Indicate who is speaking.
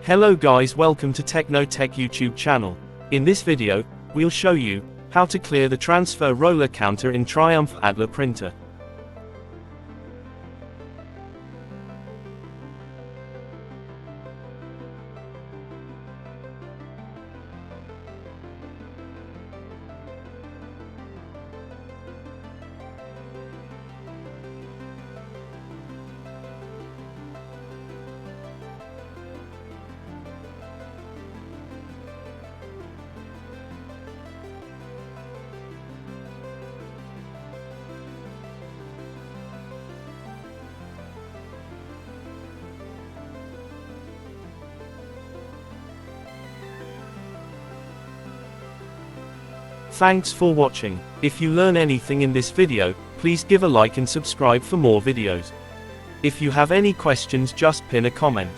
Speaker 1: Hello guys, welcome to Techno Tech YouTube channel. In this video, we'll show you how to clear the transfer roller counter in Triumph-Adler printer. Thanks for watching. If you learn anything in this video, please give a like and subscribe for more videos. If you have any questions, just pin a comment.